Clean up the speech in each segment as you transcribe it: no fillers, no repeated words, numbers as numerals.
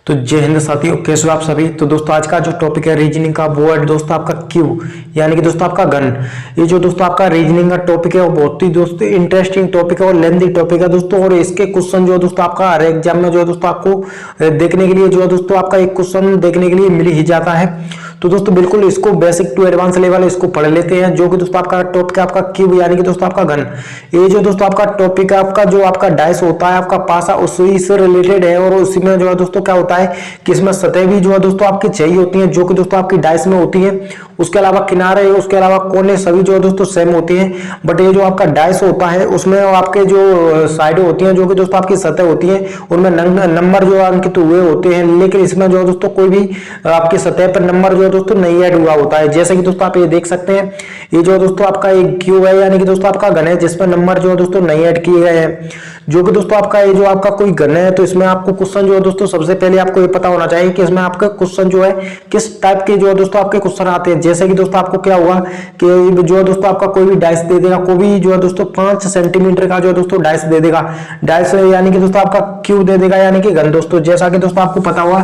तो जय हिंद साथियों, कैसे हो आप सभी। तो दोस्तों आज का जो टॉपिक है रीजनिंग का वो है दोस्तों आपका क्यू, यानी कि दोस्तों आपका घन। ये जो दोस्तों आपका रीजनिंग का टॉपिक है वो बहुत ही दोस्तों इंटरेस्टिंग टॉपिक है और लेंथी टॉपिक है दोस्तों। और इसके क्वेश्चन जो है दोस्तों आपका हर एग्जाम में जो है दोस्तों आपको देखने के लिए जो है दोस्तों आपका एक क्वेश्चन देखने के लिए मिल ही जाता है। तो दोस्तों बिल्कुल इसको बेसिक टू एडवांस लेवल इसको पढ़ लेते हैं, जो कि दोस्तों आपका टॉपिक है आपका क्यूब, यानी कि दोस्तों आपका घन। ये जो दोस्तों आपका टॉपिक है आपका जो आपका डाइस होता है आपका पासा उसी से रिलेटेड है। और उसी में जो है दोस्तों क्या होता है कि इसमें सतह भी जो है दोस्तों आपकी चाहिए होती है, जो कि दोस्तों आपकी डाइस में होती है। उसके अलावा किनारे, उसके अलावा कोने सभी जो है दोस्तों सेम होती है। बट ये जो आपका डाइस होता है उसमें आपके जो साइड होती है जो कि दोस्तों आपकी सतह होती है उनमें नंबर जो अंकित हुए होते हैं, लेकिन इसमें जो है दोस्तों कोई भी आपकी सतह पर नंबर जो है दोस्तों नहीं ऐड हुआ होता है। जैसे कि दोस्तों आप ये देख सकते हैं, ये जो दोस्तों आपका एक क्यूब है यानी कि दोस्तों आपका घन है जिसमें नंबर जो है दोस्तों नहीं ऐड किए गए हैं, जो कि दोस्तों आपका ये जो आपका कोई घन है। तो इसमें आपको क्वेश्चन जो है दोस्तों सबसे पहले आपको ये पता होना चाहिए कि इसमें आपका क्वेश्चन जो है किस टाइप के जो है दोस्तों आपके क्वेश्चन आते हैं। जैसे कि दोस्तों आपको क्या हुआ कि जो है दोस्तों आपका कोई भी डाइस दे देगा, कोई भी जो है दोस्तों 5 सेंटीमीटर का जो है दोस्तों डाइस दे देगा, डाइस यानी कि दोस्तों आपका क्यूब दे देगा यानी कि घन। दोस्तों जैसा कि दोस्तों आपको पता हुआ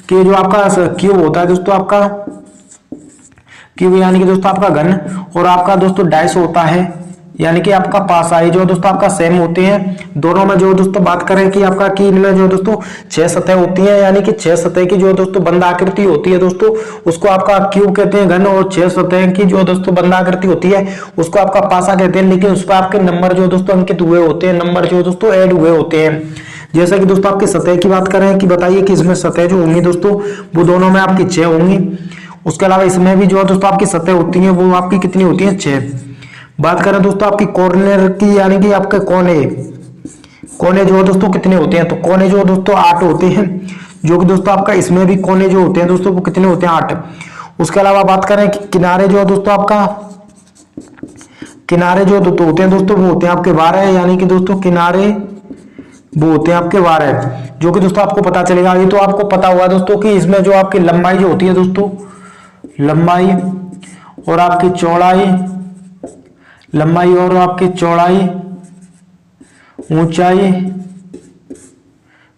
कि जो आपका क्यूब होता है दोस्तों आपका क्यूब यानी कि दोस्तों आपका घन, और आपका दोस्तों डाइस होता है यानी कि आपका पासा, ये जो दोस्तों आपका सेम होते हैं दोनों में। जो दोस्तों बात करें कि आपका कि इनमें जो दोस्तों 6 सतह होती हैं, यानी कि 6 सतह की जो दोस्तों बंद आकृति होती है दोस्तों उसको आपका क्यूब कहते हैं घन, और 6 सतह की जो दोस्तों बंद आकृति होती है उसको आपका पासा कहते हैं। लेकिन उस पर आपके नंबर जो दोस्तों अंकित हुए होते हैं, नंबर जो दोस्तों ऐड हुए होते हैं। जैसा कि दोस्तों आपकी सतह की बात करें कि बताइए कि इसमें सतह जो होंगी दोस्तों वो दोनों में आपकी 6 होंगी। उसके अलावा इसमें भी जो है दोस्तों आपकी सतह होती है वो आपकी कितनी होती है, 6। बात करें दोस्तों आपकी कॉर्नर की, यानी कि आपके कोने जो है दोस्तों कितने होते हैं, तो कोने जो दोस्तों 8 होते हैं, जो कि दोस्तों आपका इसमें भी कोने जो होते हैं दोस्तों वो कितने होते हैं, 8। उसके अलावा बात करें कि किनारे जो है दोस्तों आपका किनारे जो होते हैं दोस्तों वो होते हैं आपके 12, यानी कि दोस्तों किनारे वो होते हैं आपके 12, जो कि दोस्तों आपको पता चलेगा। ये तो आपको पता हुआ दोस्तों कि इसमें जो आपकी लंबाई जो होती है दोस्तों, लंबाई और आपकी चौड़ाई, लंबाई और आपकी चौड़ाई, ऊंचाई,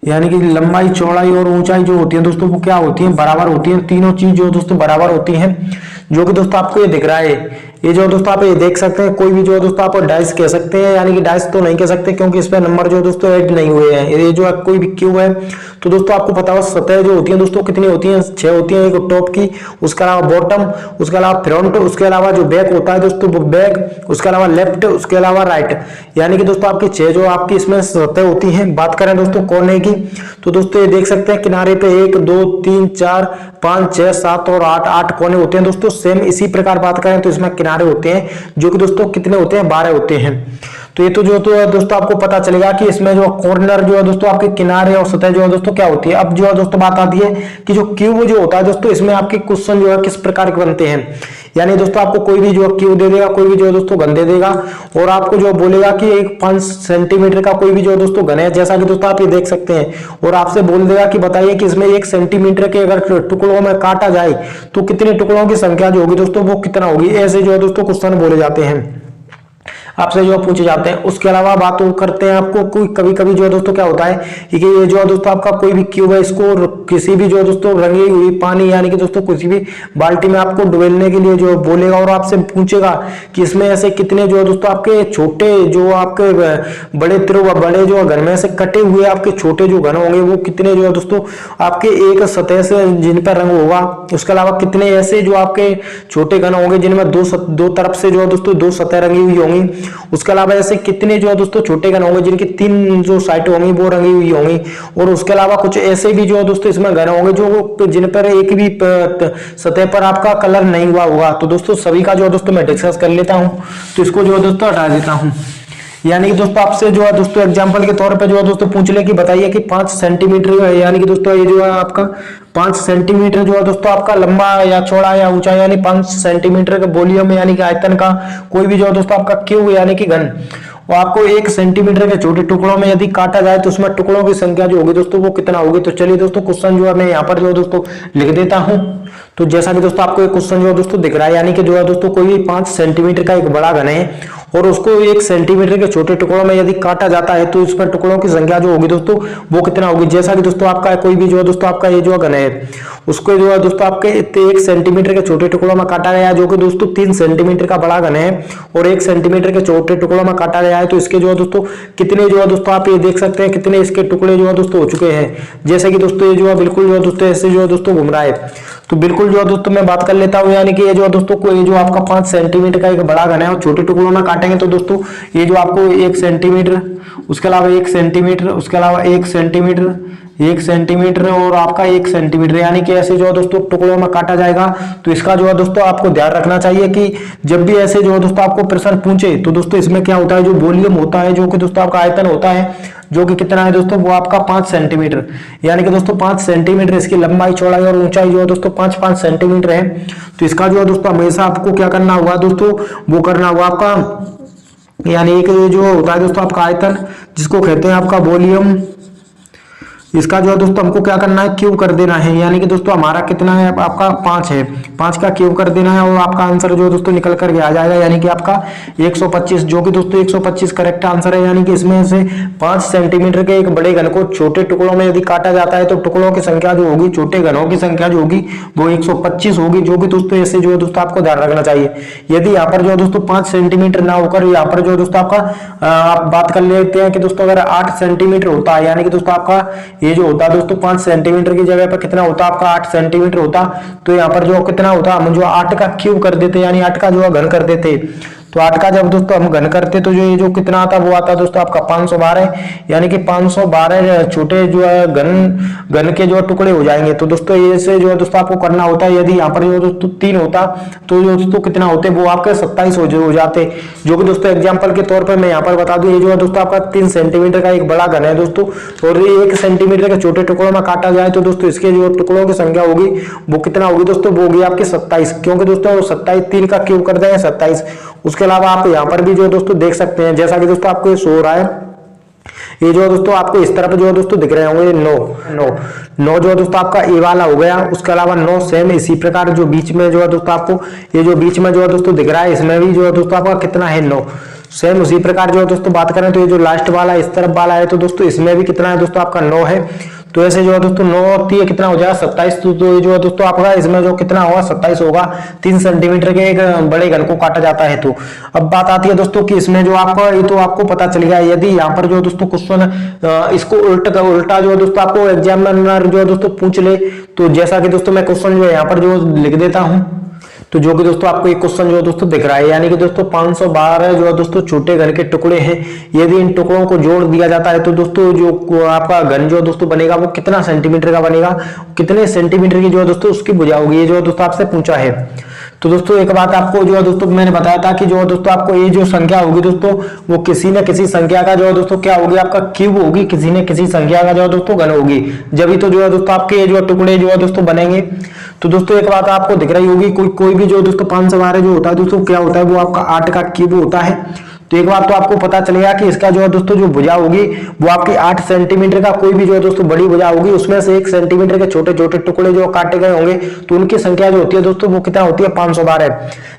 यानी कि लंबाई चौड़ाई और ऊंचाई जो होती है दोस्तों वो क्या होती है, बराबर होती है। तीनों चीज जो दोस्तों बराबर होती हैं, जो कि दोस्तों आपको ये दिख रहा है। ये जो दोस्तों आप ये देख सकते हैं, कोई भी जो दोस्तों आप डाइस कह सकते हैं, यानी कि डाइस तो नहीं कह सकते क्योंकि इसमें नंबर जो दोस्तों ऐड नहीं हुए हैं। ये जो कोई भी क्यूब है तो दोस्तों आपको पता हो सतह जो होती है दोस्तों कितनी होती है, 6 होती है। एक टॉप की, उसके अलावा बॉटम, उसके अलावा फ्रंट, उसके अलावा जो बैक होता है दोस्तों वो बैक, उसके अलावा लेफ्ट, उसके अलावा राइट, यानी कि दोस्तों आपकी 6 जो आपकी इसमें सतह होती है। बात करें दोस्तों कोने की, तो दोस्तों ये देख सकते हैं किनारे पे 1 2 3 4 5 6 7 और 8 कोने होते हैं दोस्तों। सेम इसी प्रकार बात करें तो इसमें किनारे होते हैं जो कि दोस्तों कितने होते हैं, 12 होते हैं। तो ये तो जो तो दोस्तों आपको पता चलेगा कि इसमें जो कॉर्नर जो है दोस्तों आपके किनारे और सतह जो है दोस्तों क्या होती है। अब जो है दोस्तों बात आती है कि जो क्यूब जो होता है दोस्तों इसमें आपके क्वेश्चन जो है किस प्रकार के बनते हैं। यानी दोस्तों आपको कोई भी जो क्यूब दे देगा, कोई भी जो है दोस्तों घन दे देगा, और आपको जो बोलेगा कि एक 5 सेंटीमीटर का कोई भी जो है दोस्तों घन है, जैसा कि दोस्तों आप ये देख सकते हैं, और आपसे बोल देगा कि बताइए कि इसमें 1 सेंटीमीटर के अगर टुकड़ों में काटा जाए तो कितने टुकड़ों की संख्या जो होगी दोस्तों वो कितना होगी। ऐसे जो है दोस्तों क्वेश्चन बोले जाते हैं, आपसे जो पूछे जाते हैं। उसके अलावा बात करते हैं आपको कोई कभी कभी जो है दोस्तों क्या होता है कि ये जो है दोस्तों आपका कोई भी क्यूब है, इसको किसी भी जो है दोस्तों रंगी हुई पानी, यानी कि दोस्तों किसी भी बाल्टी में आपको डुबेलने के लिए जो बोलेगा और आपसे पूछेगा कि इसमें ऐसे कितने जो है दोस्तों आपके छोटे जो आपके बड़े जो घन में से कटे हुए आपके छोटे जो घन होंगे वो कितने जो है दोस्तों आपके एक सतह से जिन पर रंग होगा। उसके अलावा कितने ऐसे जो आपके छोटे घन होंगे जिनमें दो तरफ से जो है दोस्तों 2 सतह रंगी हुई होंगी। उसके अलावा ऐसे कितने जो है दोस्तों छोटे घन होंगे जिनकी 3 जो साइड होंगी वो रंगी हुई होंगी। और उसके अलावा कुछ ऐसे भी जो है दोस्तों इसमें घन होंगे जो जिन पर एक भी सतह पर आपका कलर नहीं हुआ होगा। तो दोस्तों सभी का जो है दोस्तों मैं डिस्कस कर लेता हूं, तो इसको जो है दोस्तों हटा देता हूं। यानी कि दोस्तों आपसे जो है दोस्तों एग्जांपल के तौर पे जो है दोस्तों पूछ ले कि बताइए कि 5 सेंटीमीटर, यानी कि दोस्तों ये जो है आपका 5 सेंटीमीटर जो है दोस्तों आपका लंबा या चौड़ा या ऊंचा, यानी 5 सेंटीमीटर का वॉल्यूम यानी कि आयतन का कोई भी जो है दोस्तों आपका क्यूब यानी कि घन, और आपको 1 सेंटीमीटर के छोटे टुकड़ों में यदि काटा जाए तो उसमें टुकड़ों की संख्या जो होगी दोस्तों वो कितना होगी। तो चलिए दोस्तों क्वेश्चन जो है मैं यहाँ पर जो है दोस्तों लिख देता हूँ। तो जैसा कि दोस्तों आपको एक क्वेश्चन जो है दोस्तों दिख रहा है, यानी कि जो है दोस्तों कोई भी 5 सेंटीमीटर का एक बड़ा घन है और उसको 1 सेंटीमीटर के छोटे टुकड़ों में यदि काटा जाता है तो इसमें टुकड़ों की संख्या जो होगी दोस्तों वो कितना होगी। जैसा कि दोस्तों आपका कोई भी जो है दोस्तों आपका ये जो घन है उसको जो है दोस्तों आपके 1 सेंटीमीटर के छोटे टुकड़ों में काटा गया है, जो कि दोस्तों 3 सेंटीमीटर का बड़ा घन है और 1 सेंटीमीटर के छोटे टुकड़ों में काटा गया है, तो इसके जो है दोस्तों कितने जो है दोस्तों आप ये देख सकते हैं कितने इसके टुकड़े जो है दोस्तों हो चुके हैं। जैसे कि दोस्तों ये जो है बिल्कुल जो है दोस्तों ऐसे जो है दोस्तों घूम रहा है, तो बिल्कुल जो है दोस्तों मैं बात कर लेता हूँ, यानी कि ये जो है दोस्तों को ये जो आपका 5 सेंटीमीटर का एक बड़ा घन है और छोटे टुकड़ों में काटेंगे तो दोस्तों ये जो आपको 1 सेंटीमीटर, उसके अलावा 1 सेंटीमीटर, उसके अलावा 1 सेंटीमीटर, 1 सेंटीमीटर और आपका 1 सेंटीमीटर, यानी कि ऐसे जो है दोस्तों टुकड़ों में काटा जाएगा। तो इसका जो है दोस्तों आपको ध्यान रखना चाहिए कि जब भी ऐसे जो है दोस्तों आपको प्रश्न पूछे तो दोस्तों इसमें क्या होता है, जो वॉल्यूम होता है, जो कि दोस्तों आपका आयतन होता है, जो कि कितना है दोस्तों वो आपका 5 सेंटीमीटर, यानी कि दोस्तों 5 सेंटीमीटर इसकी लंबाई, चौड़ाई और ऊंचाई जो है दोस्तों 5-5 सेंटीमीटर है। तो इसका जो है दोस्तों हमेशा आपको क्या करना होगा दोस्तों, वो करना होगा आपका, यानी एक जो होता है दोस्तों आपका आयतन जिसको कहते हैं आपका वॉल्यूम, इसका जो है दोस्तों हमको क्या करना है, क्यूब कर देना है, यानी कि दोस्तों हमारा कितना है आपका 5 है, 5 का क्यूब कर देना है और आपका आंसर जो है दोस्तों निकल करके आ जाएगा, यानी कि आपका 125, जो कि दोस्तों 125 करेक्ट आंसर है। यानी कि इसमें से 5 सेंटीमीटर के एक बड़े घन को छोटे टुकड़ों में यदि काटा जाता है तो टुकड़ों की संख्या जो होगी, छोटे घनों की संख्या जो होगी वो 125 होगी, जो कि दोस्तों ऐसे जो है दोस्तों आपको ध्यान रखना चाहिए। यदि यहाँ पर जो है दोस्तों 5 सेंटीमीटर ना होकर यहाँ पर जो है दोस्तों आपका आप बात कर लेते हैं कि दोस्तों अगर 8 सेंटीमीटर होता है, यानी कि दोस्तों आपका ये जो होता है दोस्तों 5 सेंटीमीटर की जगह पर कितना होता आपका 8 सेंटीमीटर होता, तो यहाँ पर जो कितना होता हम जो 8 का क्यूब कर देते, यानी 8 का जो है घन कर देते। तो 8 का जब दोस्तों हम घन करते तो जो ये जो कितना आता वो आता दोस्तों आपका 512, यानी कि 512 छोटे जो है घन के जो टुकड़े हो जाएंगे। तो दोस्तों ये से जो है दोस्तों आपको करना होता है, यदि यहाँ पर जो दोस्तों 3 होता तो जो दोस्तों कितना होते वो आपके 27 हो जाते, जो कि दोस्तों एग्जाम्पल के तौर पर मैं यहाँ पर बता दूं, ये जो है दोस्तों आपका 3 सेंटीमीटर का एक बड़ा घन है दोस्तों और 1 सेंटीमीटर के छोटे टुकड़ों में काटा जाए तो दोस्तों इसके जो टुकड़ों की संख्या होगी वो कितना होगी दोस्तों, वो होगी आपके 27, क्योंकि दोस्तों 27 3 का क्यूब कर देंगे 27। उसके अलावा आप यहाँ पर भी जो दोस्तों देख सकते हैं, जैसा कि दोस्तों आपको ये शो हो रहा है, ये जो दोस्तों आपको इस तरफ जो दोस्तों दिख रहे होंगे 9 जो दोस्तों आपका ए वाला हो गया। उसके अलावा 9 सेम इसी प्रकार जो बीच में जो है दोस्तों आपको ये जो बीच में जो है दोस्तों दिख रहा है, इसमें भी जो है दोस्तों आपका कितना है 9 सेम उसी प्रकार जो है दोस्तों बात करें तो ये जो लास्ट वाला इस तरफ वाला है तो दोस्तों इसमें भी कितना है दोस्तों आपका 9 है। तो ऐसे जो है दोस्तों 9 और 3 कितना हो जाएगा 27। तो ये जो है दोस्तों आपका इसमें जो कितना होगा 27 होगा, 3 सेंटीमीटर के एक बड़े घन को काटा जाता है। तो अब बात आती है दोस्तों कि इसमें जो आपका ये तो आपको पता चल गया, यदि यहाँ पर जो दोस्तों क्वेश्चन इसको उल्टा जो है दोस्तों आपको एग्जामिनर जो है दोस्तों पूछ ले, तो जैसा कि दोस्तों मैं क्वेश्चन जो है यहाँ पर जो लिख देता हूँ, तो जो कि दोस्तों आपको एक क्वेश्चन जो दोस्तों दिख रहा है, यानी कि दोस्तों 512 जो है दोस्तों छोटे घन के टुकड़े हैं, यदि इन टुकड़ों को जोड़ दिया जाता है तो दोस्तों जो आपका घन जो दोस्तों बनेगा वो कितना सेंटीमीटर का बनेगा, कितने सेंटीमीटर की जो है दोस्तों उसकी भुजा होगी, ये जो दोस्तों आपसे पूछा है। तो दोस्तों एक बात आपको जो है दोस्तों मैंने बताया था कि जो है दोस्तों आपको ये जो संख्या होगी दोस्तों वो किसी न किसी संख्या का जो है दोस्तों क्या होगी आपका क्यूब होगी, किसी न किसी संख्या का जो है दोस्तों घन होगी, जब तो जो है दोस्तों आपके ये जो टुकड़े जो है दोस्तों बनेंगे। तो दोस्तों एक बात आपको दिख रही होगी, कोई भी जो दोस्तों 512 जो होता है दोस्तों क्या होता है वो आपका 8 का क्यूब होता है। तो एक बात तो आपको पता चलेगा कि इसका जो है दोस्तों जो भुजा होगी वो आपकी 8 सेंटीमीटर का कोई भी जो है दोस्तों बड़ी भुजा होगी, उसमें से 1 सेंटीमीटर के छोटे छोटे टुकड़े जो काटे गए होंगे तो उनकी संख्या जो होती है दोस्तों वो कितना होती है 512।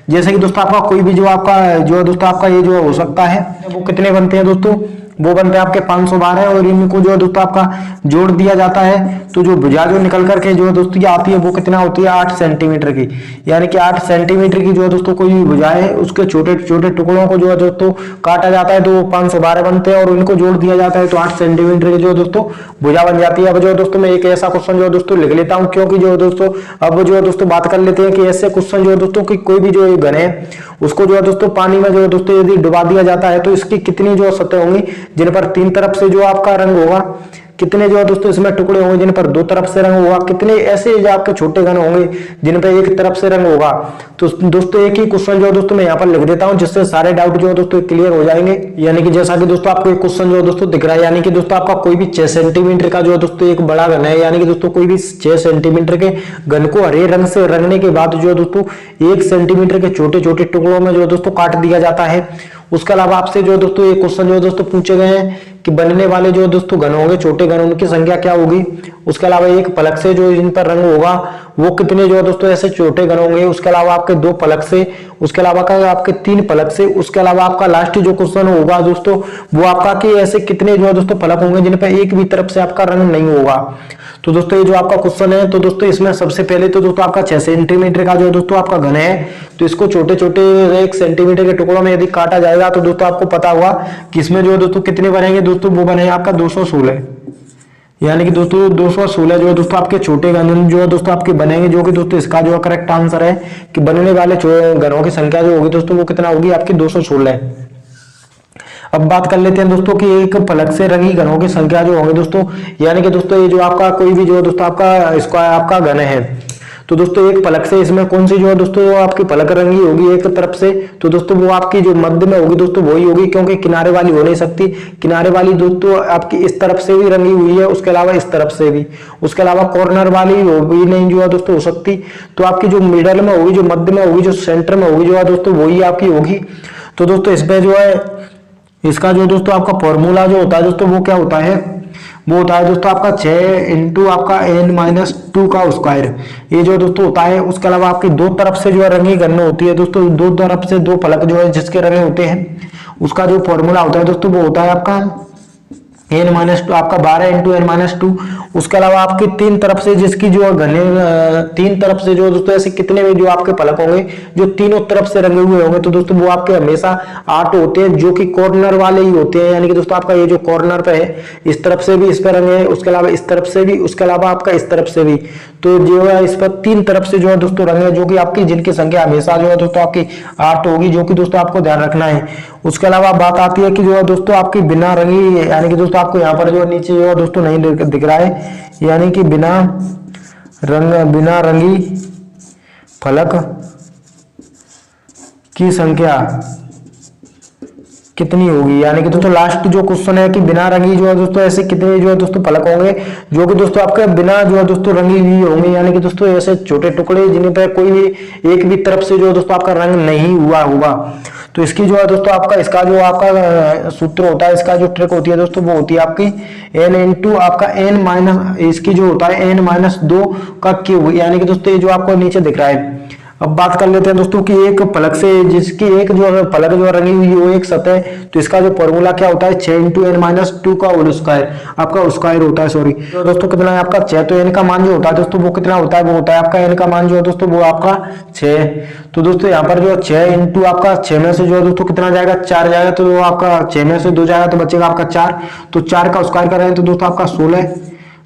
जैसे कि दोस्तों आपका कोई भी जो आपका जो है दोस्तों आपका ये जो हो सकता है वो कितने बनते हैं दोस्तों, वो बनते हैं आपके 512 और इनको जो है दोस्तों आपका जोड़ दिया जाता है तो जो भुजा जो निकल करके जो है दोस्तों ये आती है वो कितना होती है 8 सेंटीमीटर की, यानी कि 8 सेंटीमीटर की जो है दोस्तों कोई भी भुजा है उसके छोटे छोटे टुकड़ों को जो है दोस्तों काटा जाता है तो वो 512 बनते हैं और इनको जोड़ दिया जाता है तो 8 सेंटीमीटर की जो है दोस्तों भुजा बन जाती है। अब जो है दोस्तों मैं एक ऐसा क्वेश्चन जो है दोस्तों लिख लेता हूँ, क्योंकि जो है दोस्तों अब जो है दोस्तों बात कर लेते हैं कि ऐसे क्वेश्चन जो है दोस्तों की कोई भी जो घन है उसको जो है दोस्तों पानी में जो है दोस्तों यदि डुबा दिया जाता है तो इसकी कितनी जो सतह होंगी जिन पर 3 तरफ से जो आपका रंग होगा, कितने जो है दोस्तों इसमें टुकड़े होंगे जिन पर 2 तरफ से रंग होगा, कितने ऐसे जो आपके छोटे घन होंगे जिन पर 1 तरफ से रंग होगा। तो दोस्तों एक ही क्वेश्चन जो है दोस्तों मैं यहाँ पर लिख देता हूँ जिससे सारे डाउट जो है दोस्तों क्लियर हो जाएंगे। यानी कि जैसा कि दोस्तों आपको एक क्वेश्चन जो है दोस्तों दिख रहा है, यानी कि दोस्तों आपका कोई भी 6 सेंटीमीटर का जो है दोस्तों एक बड़ा घन है, यानी कि दोस्तों कोई भी 6 सेंटीमीटर के घन को हरे रंग से रंगने के बाद जो है दोस्तों 1 सेंटीमीटर के छोटे छोटे टुकड़ों में जो है दोस्तों काट दिया जाता है। उसके अलावा आपसे जो दोस्तों एक क्वेश्चन जो दोस्तों पूछे गए हैं कि बनने वाले जो दोस्तों घन होंगे, छोटे घन, उनकी संख्या क्या होगी। उसके अलावा एक पलक से जो इन पर रंग होगा वो कितने जो है दोस्तों ऐसे छोटे घन होंगे। उसके अलावा आपके 2 पलक से, उसके अलावा का आपके 3 पलक से, उसके अलावा आपका लास्ट जो क्वेश्चन होगा दोस्तों वो आपका कि ऐसे कितने जो है दोस्तों फलक होंगे जिन पर एक भी तरफ से आपका रंग नहीं होगा। तो दोस्तों ये जो आपका क्वेश्चन है, तो दोस्तों इसमें सबसे पहले तो दोस्तों आपका 6 सेंटीमीटर का जो दोस्तों आपका घन है, तो इसको छोटे छोटे 1 सेंटीमीटर के टुकड़ों में यदि काटा जाएगा तो दोस्तों आपको पता होगा कि इसमें जो दोस्तों कितने बनेंगे दोस्तों, वो बनेगा आपका 216, यानी कि दोस्तों 216 जो है दोस्तों आपके छोटे घन जो है दोस्तों आपके बनेंगे, जो कि दोस्तों इसका जो करेक्ट आंसर है कि बनने वाले घनों की संख्या जो होगी दोस्तों वो कितना होगी आपकी 216। अब बात कर लेते हैं दोस्तों कि एक फलक से रंगी घनों की संख्या जो होंगे दोस्तों, यानी कि दोस्तों ये जो आपका कोई भी जो दोस्तों आपका इसका आपका घन है, तो दोस्तों एक फलक से इसमें कौन सी जो है दोस्तों आपकी फलक रंगी होगी एक तरफ से, तो दोस्तों वो आपकी जो मध्य में होगी दोस्तों वही होगी, क्योंकि किनारे वाली हो नहीं सकती। किनारे वाली दोस्तों आपकी इस तरफ से भी रंगी हुई है, उसके अलावा इस तरफ से भी, उसके अलावा कॉर्नर वाली वो भी नहीं जो है दोस्तों हो सकती। तो आपकी जो मिडल में होगी, जो मध्य में होगी, जो सेंटर में होगी जो है दोस्तों वही आपकी होगी। तो दोस्तों इसमें जो है इसका जो दोस्तों आपका फॉर्मूला जो होता है दोस्तों वो क्या होता है, वो होता है दोस्तों आपका 6 इंटू आपका n-2 का स्क्वायर, ये जो दोस्तों होता है। उसके अलावा आपकी 2 तरफ से जो है रंगी घन होती है दोस्तों, 2 तरफ से 2 फलक जो है जिसके रंगे होते हैं, उसका जो फॉर्मूला होता है दोस्तों वो होता है आपका n-2 आपका 12 इंटू n-2। उसके अलावा आपकी 3 तरफ से जिसकी जो घने 3 तरफ से जो दोस्तों ऐसे कितने भी जो आपके फलक होंगे जो तीनों तरफ से रंगे हुए होंगे, तो दोस्तों वो आपके हमेशा 8 होते हैं, जो कि कॉर्नर वाले ही होते हैं। यानी कि दोस्तों आपका ये जो कॉर्नर पे है इस तरफ से भी इस पर रंगे है, उसके अलावा इस तरफ से भी, उसके अलावा आपका इस तरफ से भी, तो जो है इस पर 3 तरफ से जो है दोस्तों रंगे, जो कि आपकी जिनकी संख्या हमेशा जो है दोस्तों आपकी 8 होगी, जो कि दोस्तों आपको ध्यान रखना है। उसके अलावा बात आती है कि जो है दोस्तों आपकी बिना रंगी, यानी कि दोस्तों आपको यहाँ पर जो नीचे जो है दोस्तों नहीं दिख रहा है, यानी कि बिना रंगी फलक की संख्या कितनी होगी। यानी कि दोस्तों लास्ट जो क्वेश्चन है कि बिना रंगी जो है दोस्तों ऐसे कितने जो है दोस्तों फलक होंगे, जो कि दोस्तों आपके बिना जो है दोस्तों रंगी हुई होंगे, यानी कि दोस्तों ऐसे छोटे टुकड़े जिन पर कोई भी एक भी तरफ से जो है दोस्तों आपका रंग नहीं हुआ होगा। तो इसकी जो है दोस्तों आपका इसका जो आपका सूत्र होता है, इसका जो ट्रिक होती है दोस्तों वो होती है आपकी n इंटू आपका n माइनस इसकी जो होता है n-2 का क्यूब, यानी कि दोस्तों ये जो आपको नीचे दिख रहा है। अब बात कर लेते हैं दोस्तों कि एक फलक से जिसकी एक जो फलक जो रंगी हुई हो एक सतह, तो इसका जो फॉर्मूला क्या होता है 6 इंटू n-2 का होल स्क्वायर, आपका स्क्वायर होता है, सॉरी। तो दोस्तों कितना है आपका 6, तो n का मान जो होता है दोस्तों वो कितना होता है, वो होता है आपका n का मान जो है दोस्तों वो आपका 6। तो दोस्तों यहाँ पर जो 6 इंटू आपका 6 में से जो है दोस्तों कितना जाएगा 4 जाएगा, तो वो आपका 6 में से 2 जाएगा तो बचेगा आपका 4, तो 4 का स्क्वायर करें तो दोस्तों आपका 16,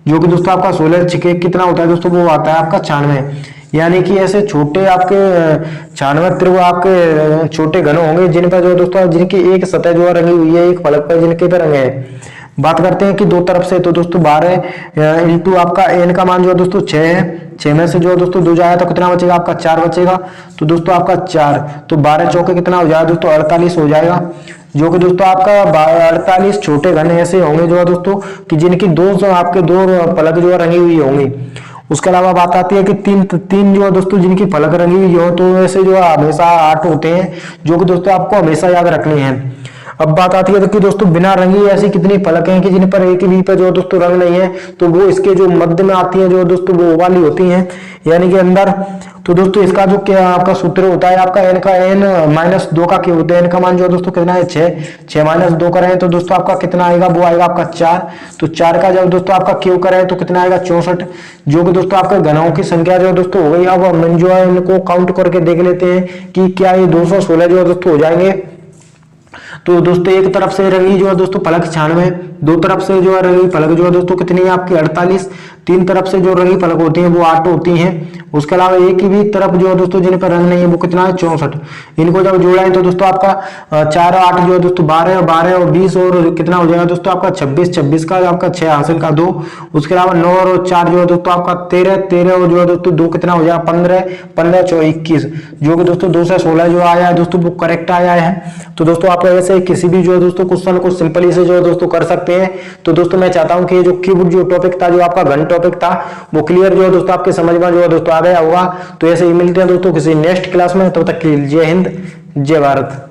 जो कि दोस्तों आपका 16 छिके कितना होता है दोस्तों वो आता है आपका 96। यानी कि ऐसे छोटे आपके 96 त्रिभुज आपके छोटे घन होंगे जिन पर जो दोस्तों जिनकी एक सतह जो रंगी हुई है एक फलक पर जिनके पे रंगे हैं। बात करते हैं कि 2 तरफ से, तो दोस्तों 12 इंटू आपका n का मान जो है दोस्तों 6 है, 6 में से जो दोस्तों 2 जाएगा तो कितना बचेगा आपका 4 बचेगा, तो दोस्तों आपका 4, तो 12 चौके कितना हो जाएगा दोस्तों 48 हो जाएगा, जो कि दोस्तों आपका 48 छोटे घन ऐसे होंगे जो है दोस्तों कि जिनकी 2 आपके 2 फलक जो है रंगी हुई होंगी। उसके अलावा बात आती है कि तीन जो है दोस्तों जिनकी फलक रंगी हुई हो, तो ऐसे जो हमेशा 8 होते हैं, जो कि दोस्तों आपको हमेशा याद रखनी है। अब बात आती है कि दोस्तों बिना रंगी ऐसी कितनी फलक हैं कि जिन पर एक भी पर जो दोस्तों रंग नहीं है, तो वो इसके जो मध्य में आती है जो दोस्तों वो वाली होती हैं, यानी कि अंदर। तो दोस्तों इसका जो क्या आपका सूत्र होता है आपका n का n-2 का क्यूब होता है, n का मान जो है दोस्तों कितना है 6 -2 करें तो दोस्तों आपका कितना आएगा, वो आएगा आपका 4, तो 4 का जब दोस्तों आपका क्यूब करें तो कितना आएगा 64, जो कि दोस्तों आपके घनों की संख्या जो दोस्तों हो गई। अब हम जो है इनको काउंट करके देख लेते हैं कि क्या ये 216 जो है दोस्तों हो जाएंगे। तो दोस्तों एक तरफ से रंगी जो है दोस्तों फलक 96, 2 तरफ से जो है रंगी फलक जो है दोस्तों कितनी है आपकी 48, 3 तरफ से जो रंगी फलक होती है वो 8 होती हैं। उसके अलावा एक भी तरफ जो है दोस्तों जिन पर रंग नहीं है वो कितना है 64। इनको जब जोड़ा है तो दोस्तों आपका 4 और 8 जो है दोस्तों 12 और 20 और कितना हो जाएगा दोस्तों आपका 26 का आपका 6 हासिल का 2। उसके अलावा 9 और 4 जो है दोस्तों आपका 13 और जो है दोस्तों 2 कितना हो जाएगा 15 4 21, जो कि दोस्तों 2 से 16 जो आया है दोस्तों वो करेक्ट आया है। तो दोस्तों आप ऐसे किसी भी जो है दोस्तों क्वेश्चन को सिंपली से जो है दोस्तों कर सकते हैं। तो दोस्तों मैं चाहता हूं कि ये जो क्यूब जो टॉपिक था, जो आपका घन टॉपिक था, वो क्लियर जो है दोस्तों आपके समझ में जो है दोस्तों आ गया होगा। तो ऐसे ही मिलते हैं दोस्तों किसी नेक्स्ट क्लास में, तब तक के लिए जय हिंद जय भारत।